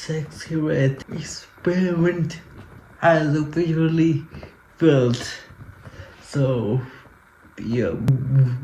Sexyy Red experiment has officially failed. So, yeah,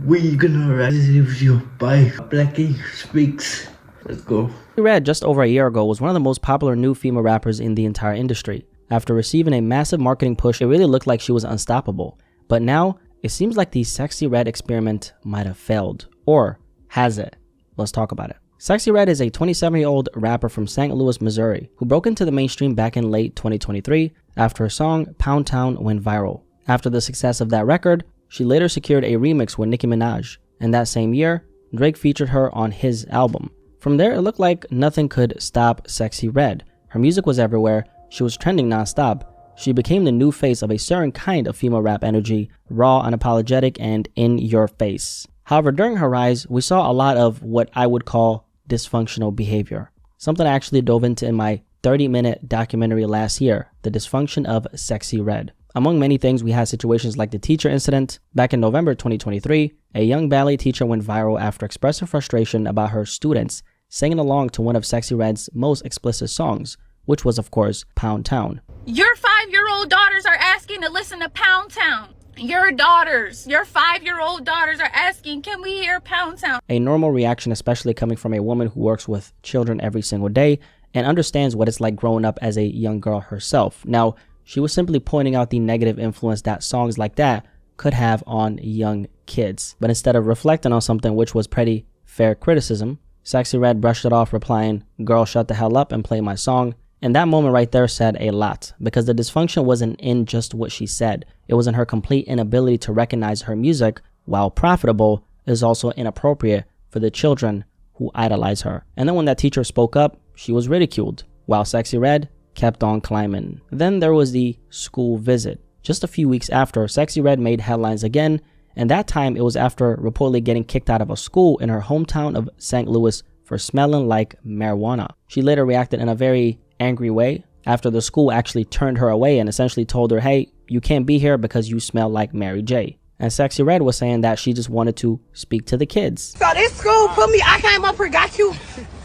we gonna receive you by BlackySpeakz. Let's go. Sexyy Red, just over a year ago, was one of the most popular new female rappers in the entire industry. After receiving a massive marketing push, it really looked like she was unstoppable. But now, it seems like the Sexyy Red experiment might have failed. Or has it? Let's talk about it. Sexyy Red is a 27-year-old rapper from St. Louis, Missouri, who broke into the mainstream back in late 2023 after her song Pound Town went viral. After the success of that record, she later secured a remix with Nicki Minaj, and that same year, Drake featured her on his album. From there, it looked like nothing could stop Sexyy Red. Her music was everywhere, she was trending non-stop. She became the new face of a certain kind of female rap energy, raw, unapologetic, and in your face. However, during her rise, we saw a lot of what I would call dysfunctional behavior. Something I actually dove into in my 30-minute documentary last year, The Dysfunction of Sexyy Red. Among many things, we had situations like the teacher incident. Back in November 2023, a young ballet teacher went viral after expressing frustration about her students singing along to one of Sexyy Red's most explicit songs, which was, of course, Pound Town. Your 5-year-old daughters are asking to listen to Pound Town. Your 5-year-old daughters are asking, can we hear Pound Town? A normal reaction, especially coming from a woman who works with children every single day and understands what it's like growing up as a young girl herself. Now, she was simply pointing out the negative influence that songs like that could have on young kids. But instead of reflecting on something which was pretty fair criticism, Sexyy Red brushed it off, replying, "Girl, shut the hell up and play my song." And that moment right there said a lot, because the dysfunction wasn't in just what she said. It was in her complete inability to recognize her music, while profitable, is also inappropriate for the children who idolize her. And then when that teacher spoke up, she was ridiculed, while Sexyy Red kept on climbing. Then there was the school visit. Just a few weeks after, Sexyy Red made headlines again, and that time it was after reportedly getting kicked out of a school in her hometown of St. Louis for smelling like marijuana. She later reacted in a very angry way after the school actually turned her away and essentially told her, hey, you can't be here because you smell like Mary J. And Sexyy Red was saying that she just wanted to speak to the kids. So this school put me, I came up here, got you,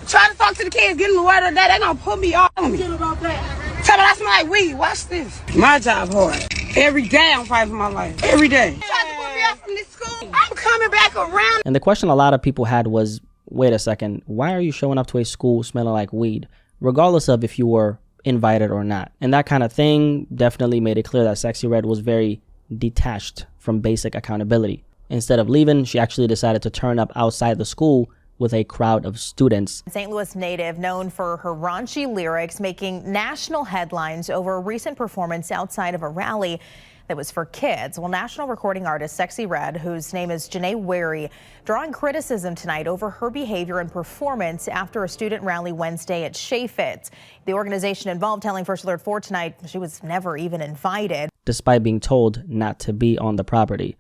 try to talk to the kids, get them the word of the day, they gonna put me on me. Tell me I smell like weed, watch this. My job hard. Every day I'm fighting for my life, every day. Try to put me out from this school, I'm coming back around. And the question a lot of people had was, wait a second, why are you showing up to a school smelling like weed, regardless of if you were invited or not? And that kind of thing definitely made it clear that Sexyy Red was very detached from basic accountability. Instead of leaving, she actually decided to turn up outside the school with a crowd of students. St. Louis native known for her raunchy lyrics, making national headlines over a recent performance outside of a rally that was for kids. Well, national recording artist Sexyy Red, whose name is Janae Wary, drawing criticism tonight over her behavior and performance after a student rally Wednesday at Chaffetz. The organization involved telling First Alert 4 tonight she was never even invited, despite being told not to be on the property.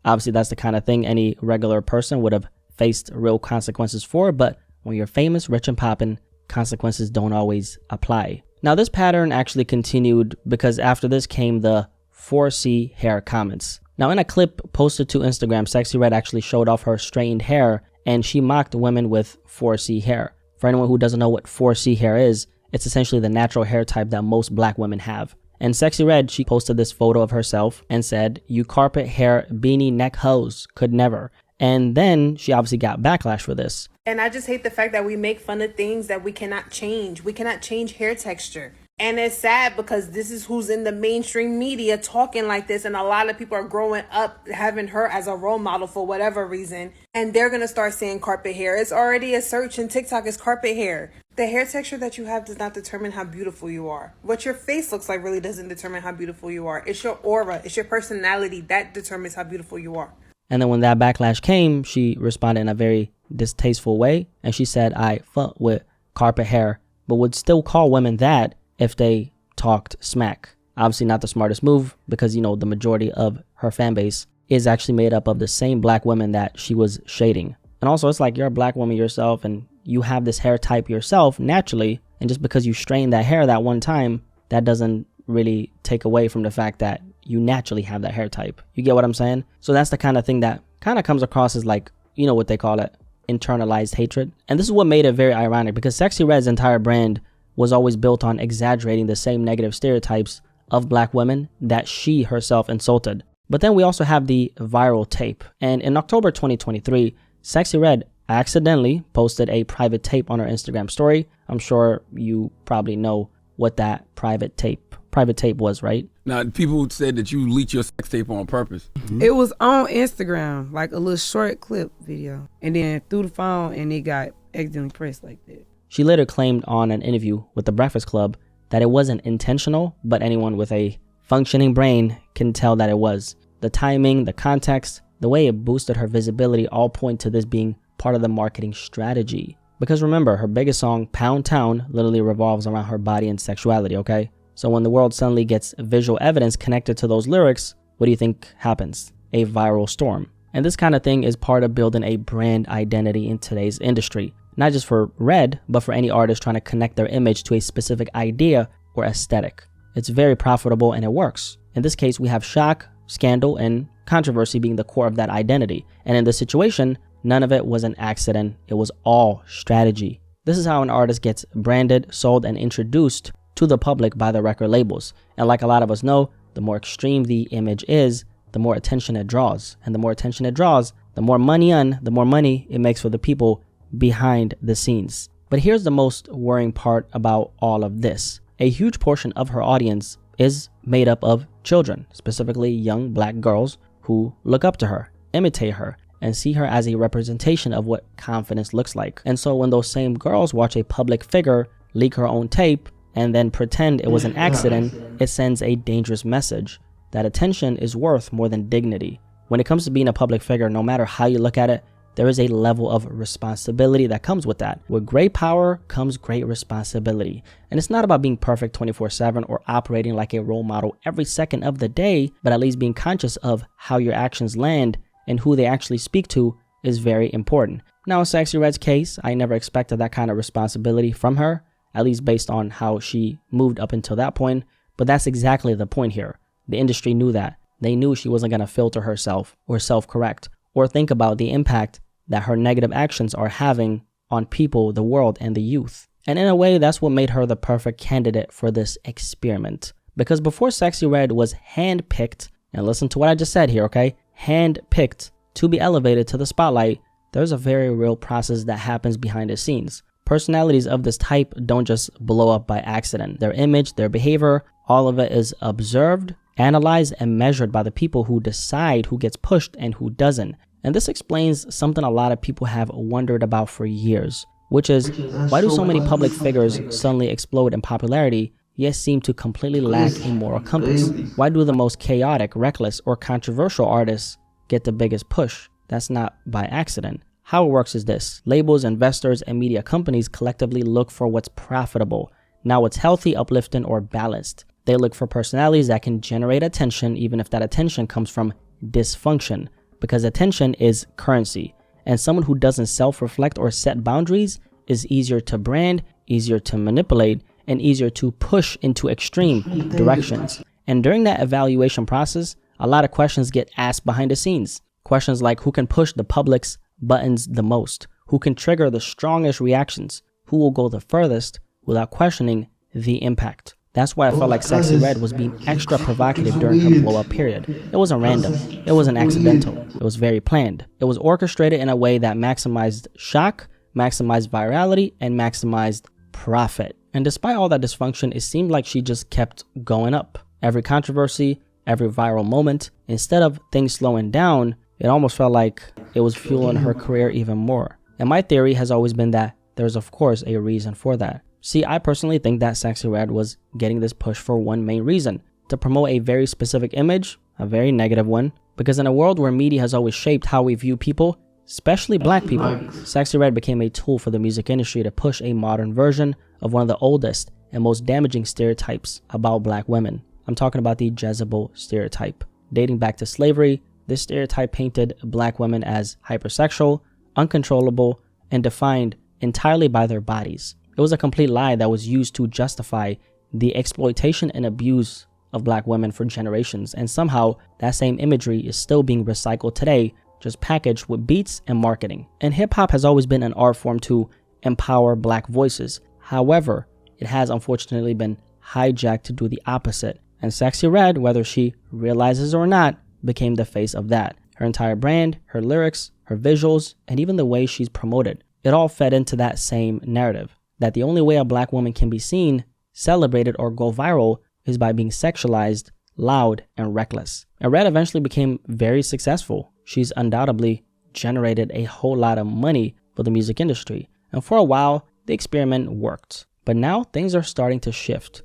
Obviously, that's the kind of thing any regular person would have faced real consequences for, but when you're famous, rich, and poppin', consequences don't always apply. Now, this pattern actually continued because after this came the 4C hair comments. Now, in a clip posted to Instagram, Sexyy Red actually showed off her straightened hair, and she mocked women with 4C hair. For anyone who doesn't know what 4C hair is, it's essentially the natural hair type that most black women have. And Sexyy Red, she posted this photo of herself and said, "You carpet hair beanie neck hoes could never." And then she obviously got backlash for this. And I just hate the fact that we make fun of things that we cannot change. We cannot change hair texture. And it's sad because this is who's in the mainstream media talking like this. And a lot of people are growing up having her as a role model for whatever reason. And they're going to start saying carpet hair. It's already a search in TikTok is carpet hair. The hair texture that you have does not determine how beautiful you are. What your face looks like really doesn't determine how beautiful you are. It's your aura. It's your personality that determines how beautiful you are. And then when that backlash came, she responded in a very distasteful way. And she said, I fuck with carpet hair, but would still call women that if they talked smack. Obviously not the smartest move because, you know, the majority of her fan base is actually made up of the same black women that she was shading. And also, it's like you're a black woman yourself and you have this hair type yourself naturally. And just because you strain that hair that one time, that doesn't really take away from the fact that you naturally have that hair type. You get what I'm saying? So that's the kind of thing that kind of comes across as like, you know what they call it, internalized hatred. And this is what made it very ironic, because Sexyy Red's entire brand was always built on exaggerating the same negative stereotypes of black women that she herself insulted. But then we also have the viral tape. And in October 2023, Sexyy Red accidentally posted a private tape on her Instagram story. I'm sure you probably know what that private tape was, right? Now, people said that you leaked your sex tape on purpose. It was on Instagram, like a little short clip video, and then through the phone, and it got accidentally pressed like that. She later claimed on an interview with The Breakfast Club that it wasn't intentional, but anyone with a functioning brain can tell that it was. The timing, the context, the way it boosted her visibility all point to this being part of the marketing strategy. Because remember, her biggest song, Pound Town, literally revolves around her body and sexuality, okay? So when the world suddenly gets visual evidence connected to those lyrics, what do you think happens? A viral storm. And this kind of thing is part of building a brand identity in today's industry. Not just for Red, but for any artist trying to connect their image to a specific idea or aesthetic. It's very profitable and it works. In this case, we have shock, scandal, and controversy being the core of that identity. And in this situation, none of it was an accident. It was all strategy. This is how an artist gets branded, sold, and introduced to the public by the record labels. And like a lot of us know, the more extreme the image is, the more attention it draws. And the more attention it draws, the more money it makes for the people behind the scenes. But here's the most worrying part about all of this. A huge portion of her audience is made up of children, specifically young black girls who look up to her, imitate her, and see her as a representation of what confidence looks like. And so when those same girls watch a public figure leak her own tape and then pretend it was an accident, it sends a dangerous message that attention is worth more than dignity. When it comes to being a public figure, no matter how you look at it, there is a level of responsibility that comes with that. With great power comes great responsibility. And it's not about being perfect 24/7 or operating like a role model every second of the day, but at least being conscious of how your actions land and who they actually speak to is very important. Now, in Sexyy Red's case, I never expected that kind of responsibility from her, at least based on how she moved up until that point. But that's exactly the point here. The industry knew that. They knew she wasn't going to filter herself or self-correct or think about the impact that her negative actions are having on people, the world, and the youth. And in a way, that's what made her the perfect candidate for this experiment. Because before Sexyy Red was handpicked, and listen to what I just said here, okay? Handpicked to be elevated to the spotlight, there's a very real process that happens behind the scenes. Personalities of this type don't just blow up by accident. Their image, their behavior, all of it is observed, analyzed, and measured by the people who decide who gets pushed and who doesn't. And this explains something a lot of people have wondered about for years, which is why do so many public figures suddenly explode in popularity yet seem to completely lack a moral compass? Why do the most chaotic, reckless, or controversial artists get the biggest push? That's not by accident. How it works is this. Labels, investors, and media companies collectively look for what's profitable, not what's healthy, uplifting, or balanced. They look for personalities that can generate attention even if that attention comes from dysfunction. Because attention is currency, and someone who doesn't self-reflect or set boundaries is easier to brand, easier to manipulate, and easier to push into extreme directions. And during that evaluation process, a lot of questions get asked behind the scenes. Questions like who can push the public's buttons the most, who can trigger the strongest reactions, who will go the furthest without questioning the impact. That's why I felt like Sexyy Red was being extra provocative during her blow-up period. It wasn't random. It wasn't accidental. It was very planned. It was orchestrated in a way that maximized shock, maximized virality, and maximized profit. And despite all that dysfunction, it seemed like she just kept going up. Every controversy, every viral moment, instead of things slowing down, it almost felt like it was fueling her career even more. And my theory has always been that there's of course a reason for that. See, I personally think that Sexyy Red was getting this push for one main reason: to promote a very specific image, a very negative one. Because in a world where media has always shaped how we view people, especially black people, Sexyy Red became a tool for the music industry to push a modern version of one of the oldest and most damaging stereotypes about black women. I'm talking about the Jezebel stereotype. Dating back to slavery, this stereotype painted black women as hypersexual, uncontrollable, and defined entirely by their bodies. It was a complete lie that was used to justify the exploitation and abuse of black women for generations, and somehow that same imagery is still being recycled today, just packaged with beats and marketing. And hip-hop has always been an art form to empower black voices. However, it has unfortunately been hijacked to do the opposite. And Sexyy Red, whether she realizes or not, became the face of that. Her entire brand, her lyrics, her visuals, and even the way she's promoted. It all fed into that same narrative, that the only way a black woman can be seen, celebrated, or go viral is by being sexualized, loud, and reckless. And Red eventually became very successful. She's undoubtedly generated a whole lot of money for the music industry. And for a while, the experiment worked. But now things are starting to shift.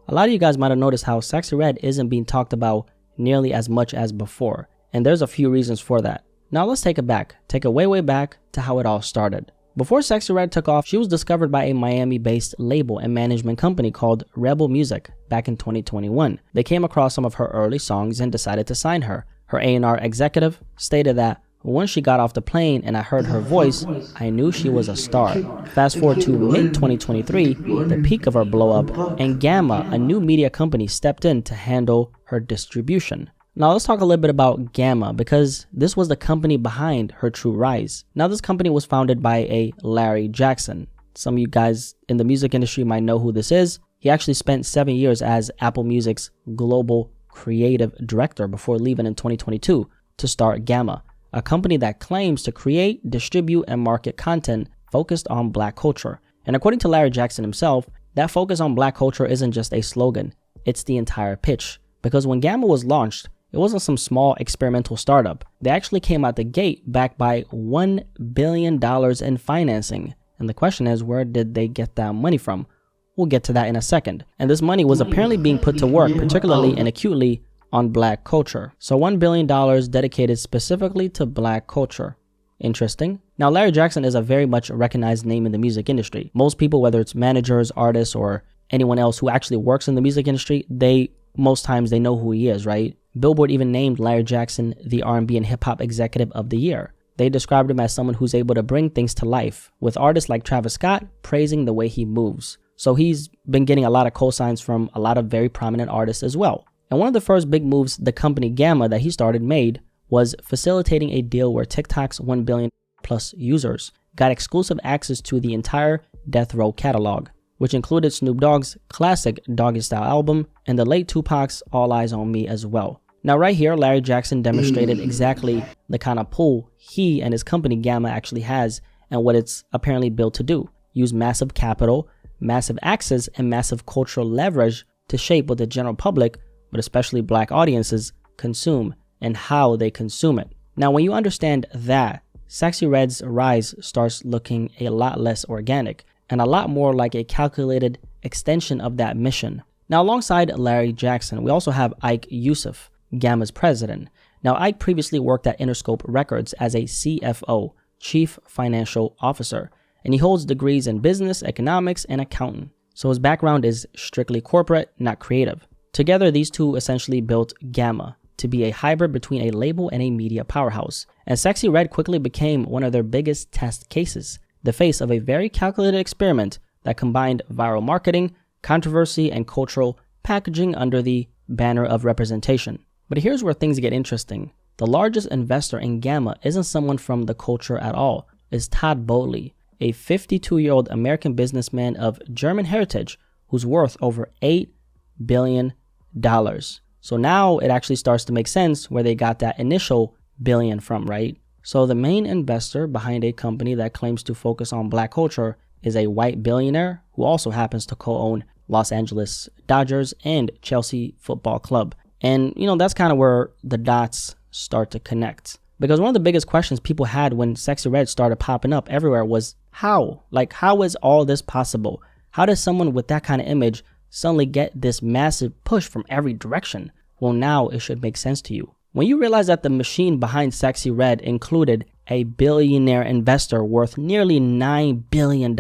A lot of you guys might have noticed how Sexyy Red isn't being talked about nearly as much as before. And there's a few reasons for that. Now let's take it back. Take it way back to how it all started. Before Sexyy Red took off, she was discovered by a Miami-based label and management company called Rebel Music back in 2021. They came across some of her early songs and decided to sign her. Her A&R executive stated that once she got off the plane and I heard her voice, I knew she was a star. Fast forward to mid-2023, the peak of her blow-up, and Gamma, a new media company, stepped in to handle her distribution. Now let's talk a little bit about Gamma, because this was the company behind her true rise. Now this company was founded by a Larry Jackson. Some of you guys in the music industry might know who this is. He actually spent 7 years as Apple Music's global creative director before leaving in 2022 to start Gamma, a company that claims to create, distribute, and market content focused on black culture. And according to Larry Jackson himself, that focus on black culture isn't just a slogan, it's the entire pitch. Because when Gamma was launched, it wasn't some small experimental startup. They actually came out the gate backed by $1 billion in financing. And the question is, where did they get that money from? We'll get to that in a second. And this money was apparently being put to work, particularly and acutely on black culture. So $1 billion dedicated specifically to black culture. Interesting. Now, Larry Jackson is a very much recognized name in the music industry. Most people, whether it's managers, artists, or anyone else who actually works in the music industry, most times they know who he is, right? Billboard even named Larry Jackson the R&B and hip-hop executive of the year. They described him as someone who's able to bring things to life, with artists like Travis Scott praising the way he moves. So he's been getting a lot of cosigns from a lot of very prominent artists as well. And one of the first big moves the company Gamma that he started made was facilitating a deal where TikTok's 1 billion plus users got exclusive access to the entire Death Row catalog, which included Snoop Dogg's classic Doggy Style album and the late Tupac's All Eyes on Me as well. Now right here, Larry Jackson demonstrated exactly the kind of pull he and his company Gamma actually has and what it's apparently built to do. Use massive capital, massive access, and massive cultural leverage to shape what the general public, but especially black audiences, consume and how they consume it. Now when you understand that, Sexyy Red's rise starts looking a lot less organic and a lot more like a calculated extension of that mission. Now alongside Larry Jackson, we also have Ike Yusuf, Gamma's president. Now Ike previously worked at Interscope Records as a CFO, Chief Financial Officer, and he holds degrees in business, economics, and accounting. So his background is strictly corporate, not creative. Together, these two essentially built Gamma to be a hybrid between a label and a media powerhouse. And Sexyy Red quickly became one of their biggest test cases, the face of a very calculated experiment that combined viral marketing, controversy, and cultural packaging under the banner of representation. But here's where things get interesting. The largest investor in Gamma isn't someone from the culture at all. It's Todd Boehly, a 52-year-old American businessman of German heritage who's worth over $8 billion. So now it actually starts to make sense where they got that initial billion from, right? So the main investor behind a company that claims to focus on black culture is a white billionaire who also happens to co-own Los Angeles Dodgers and Chelsea Football Club. And, that's kind of where the dots start to connect. Because one of the biggest questions people had when Sexyy Red started popping up everywhere was how? How is all this possible? How does someone with that kind of image suddenly get this massive push from every direction? Well, now it should make sense to you. When you realize that the machine behind Sexyy Red included a billionaire investor worth nearly $9 billion,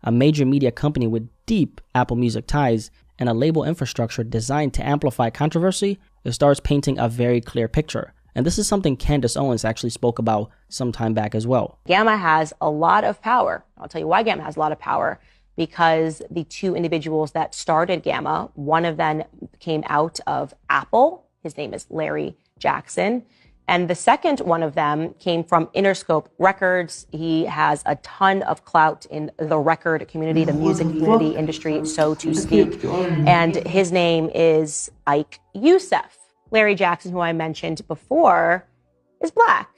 a major media company with deep Apple Music ties, and a label infrastructure designed to amplify controversy, it starts painting a very clear picture. And this is something Candace Owens actually spoke about some time back as well. Gamma has a lot of power. I'll tell you why Gamma has a lot of power. because the two individuals that started Gamma, one of them came out of Apple. His name is Larry Jackson. And the second one of them came from Interscope Records. He has a ton of clout in the record community, the music community industry, so to speak. And his name is Ike Youssef. Larry Jackson, who I mentioned before, is Black.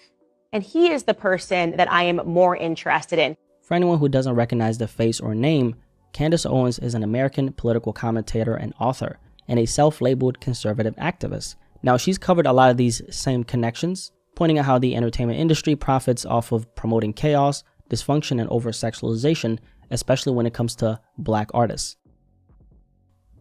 And he is the person that I am more interested in. For anyone who doesn't recognize the face or name, Candace Owens is an American political commentator and author, and a self-labeled conservative activist. Now, she's covered a lot of these same connections, pointing out how the entertainment industry profits off of promoting chaos, dysfunction, and over-sexualization, especially when it comes to Black artists.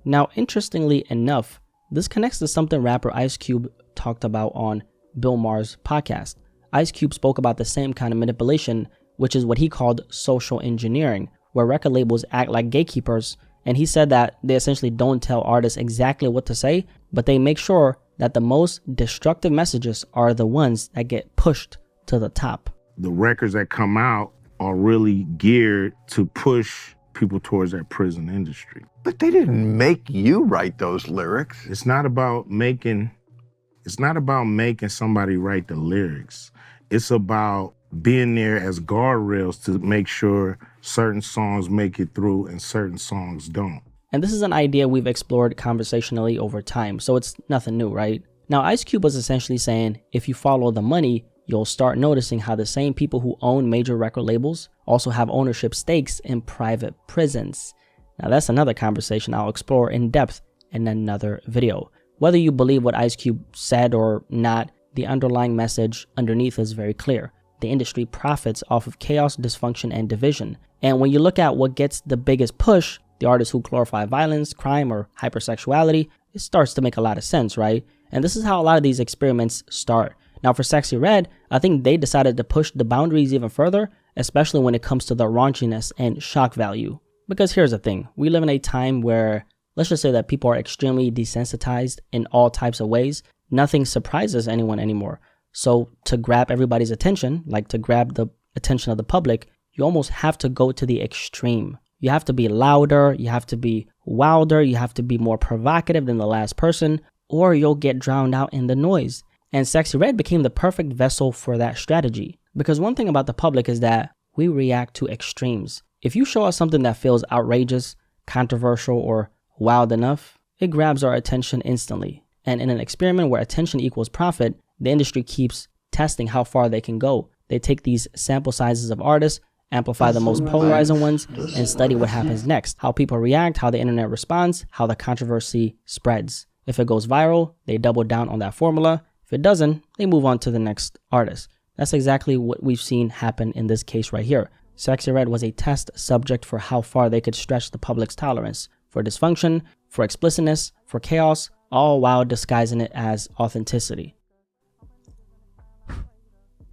Now, interestingly enough, this connects to something rapper Ice Cube talked about on Bill Maher's podcast. Ice Cube spoke about the same kind of manipulation, which is what he called social engineering, where record labels act like gatekeepers, and he said that they essentially don't tell artists exactly what to say, but they make sure that the most destructive messages are the ones that get pushed to the top. The records that come out are really geared to push people towards that prison industry. But they didn't make you write those lyrics. It's not about making somebody write the lyrics. It's about being there as guardrails to make sure certain songs make it through and certain songs don't. And this is an idea we've explored conversationally over time, so it's nothing new, right? Now, Ice Cube was essentially saying, if you follow the money, you'll start noticing how the same people who own major record labels also have ownership stakes in private prisons. Now, that's another conversation I'll explore in depth in another video. Whether you believe what Ice Cube said or not, the underlying message underneath is very clear. The industry profits off of chaos, dysfunction, and division. And when you look at what gets the biggest push, the artists who glorify violence, crime, or hypersexuality, it starts to make a lot of sense, right? And this is how a lot of these experiments start. Now, for Sexyy Red, I think they decided to push the boundaries even further, especially when it comes to the raunchiness and shock value. Because here's the thing, we live in a time where, let's just say that people are extremely desensitized in all types of ways. Nothing surprises anyone anymore. So to grab everybody's attention, like to grab the attention of the public, you almost have to go to the extreme. You have to be louder, you have to be wilder, you have to be more provocative than the last person, or you'll get drowned out in the noise. And Sexyy Red became the perfect vessel for that strategy. Because one thing about the public is that we react to extremes. If you show us something that feels outrageous, controversial, or wild enough, it grabs our attention instantly. And in an experiment where attention equals profit, the industry keeps testing how far they can go. They take these sample sizes of artists, amplify the most polarizing ones, and study what happens next. How people react, how the internet responds, how the controversy spreads. If it goes viral, they double down on that formula. If it doesn't, they move on to the next artist. That's exactly what we've seen happen in this case right here. Sexyy Red was a test subject for how far they could stretch the public's tolerance for dysfunction, for explicitness, for chaos, all while disguising it as authenticity.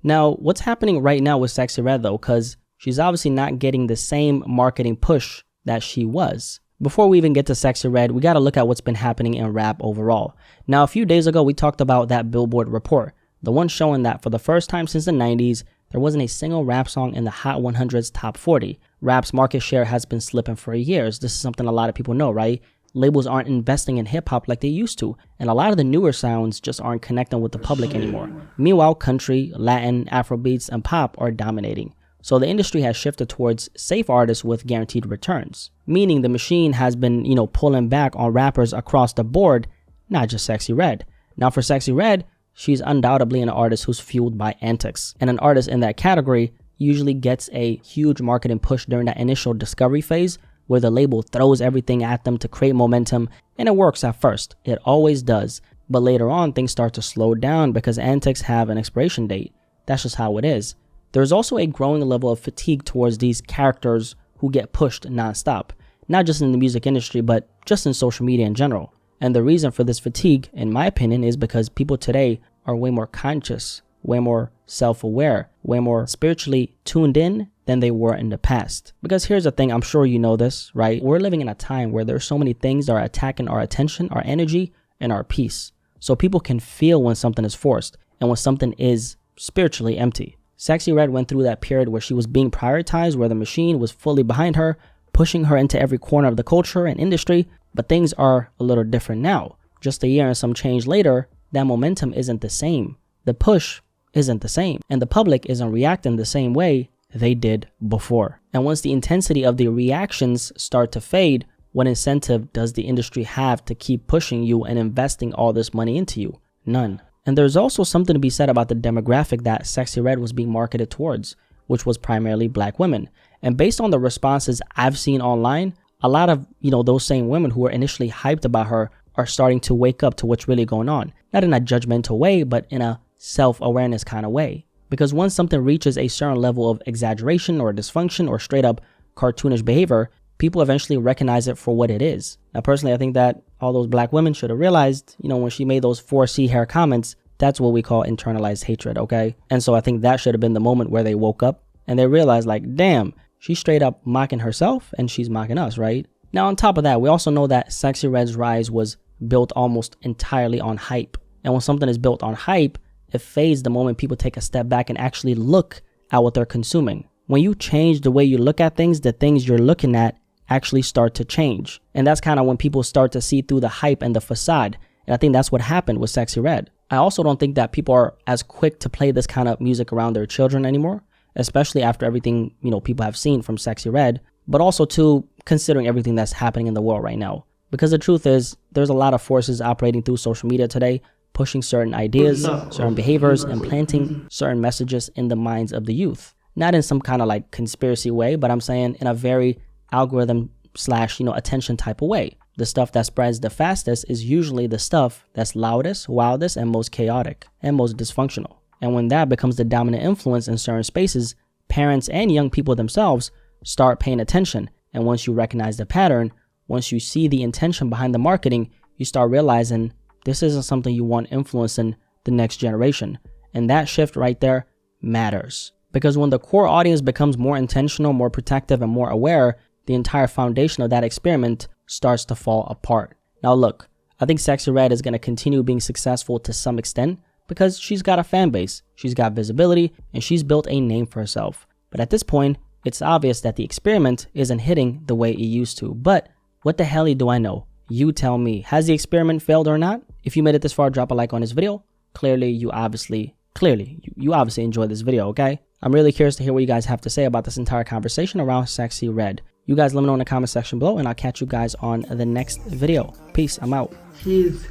Now, what's happening right now with Sexyy Red though, because she's obviously not getting the same marketing push that she was. Before we even get to Sexyy Red, we gotta look at what's been happening in rap overall. Now, a few days ago, we talked about that Billboard report, the one showing that for the first time since the 90s, there wasn't a single rap song in the Hot 100's top 40. Rap's market share has been slipping for years. This is something a lot of people know, right? Labels aren't investing in hip-hop like they used to, and a lot of the newer sounds just aren't connecting with the public anymore. Meanwhile, country, Latin, Afrobeats, and pop are dominating. So the industry has shifted towards safe artists with guaranteed returns, meaning the machine has been, pulling back on rappers across the board, not just Sexyy Red. Now for Sexyy Red, she's undoubtedly an artist who's fueled by antics, and an artist in that category usually gets a huge marketing push during that initial discovery phase where the label throws everything at them to create momentum, and it works at first. It always does. But later on, things start to slow down because antics have an expiration date. That's just how it is. There's also a growing level of fatigue towards these characters who get pushed nonstop, not just in the music industry, but just in social media in general. And the reason for this fatigue, in my opinion, is because people today are way more conscious, way more self-aware, way more spiritually tuned in than they were in the past. Because here's the thing, I'm sure you know this, right? We're living in a time where there's so many things that are attacking our attention, our energy, and our peace. So people can feel when something is forced and when something is spiritually empty. Sexyy Red went through that period where she was being prioritized, where the machine was fully behind her, pushing her into every corner of the culture and industry, but things are a little different now. Just a year and some change later, that momentum isn't the same. The push isn't the same, and the public isn't reacting the same way they did before. And once the intensity of the reactions start to fade, what incentive does the industry have to keep pushing you and investing all this money into you? None. And there's also something to be said about the demographic that Sexyy Red was being marketed towards, which was primarily black women. And based on the responses I've seen online, a lot of, those same women who were initially hyped about her are starting to wake up to what's really going on. Not in a judgmental way, but in a self-awareness kind of way. Because once something reaches a certain level of exaggeration or dysfunction or straight up cartoonish behavior, people eventually recognize it for what it is. Now, personally, I think that all those black women should have realized, when she made those 4C hair comments, that's what we call internalized hatred, okay? And so I think that should have been the moment where they woke up and they realized, like, damn, she's straight up mocking herself and she's mocking us, right? Now, on top of that, we also know that Sexyy Red's rise was built almost entirely on hype. And when something is built on hype, it fades the moment people take a step back and actually look at what they're consuming. When you change the way you look at things, the things you're looking at actually start to change. And that's kind of when people start to see through the hype and the facade. And I think that's what happened with Sexyy Red. I also don't think that people are as quick to play this kind of music around their children anymore, especially after everything, people have seen from Sexyy Red, but also too, considering everything that's happening in the world right now. Because the truth is, there's a lot of forces operating through social media today, pushing certain ideas, certain behaviors, and planting certain messages in the minds of the youth. Not in some kind of like conspiracy way, but I'm saying in a very algorithm / attention type of way. The stuff that spreads the fastest is usually the stuff that's loudest, wildest, and most chaotic, and most dysfunctional. And when that becomes the dominant influence in certain spaces, parents and young people themselves start paying attention. And once you recognize the pattern, once you see the intention behind the marketing, you start realizing this isn't something you want influencing the next generation. And that shift right there matters. Because when the core audience becomes more intentional, more protective, and more aware, the entire foundation of that experiment starts to fall apart. Now look, I think Sexyy Red is going to continue being successful to some extent because she's got a fan base, she's got visibility, and she's built a name for herself. But at this point, it's obvious that the experiment isn't hitting the way it used to. But what the hell do I know? You tell me. Has the experiment failed or not? If you made it this far, drop a like on this video. Clearly you obviously enjoyed this video, okay? I'm really curious to hear what you guys have to say about this entire conversation around Sexyy Red. You guys let me know in the comment section below, and I'll catch you guys on the next video. Peace, I'm out. She's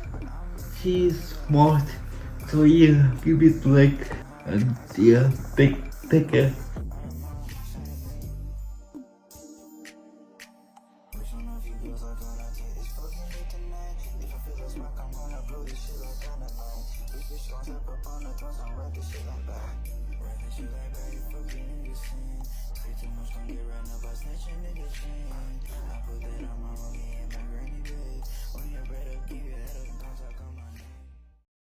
smart, so yeah, give it like take care. Too much gon' get right now by snatching niggas' chain.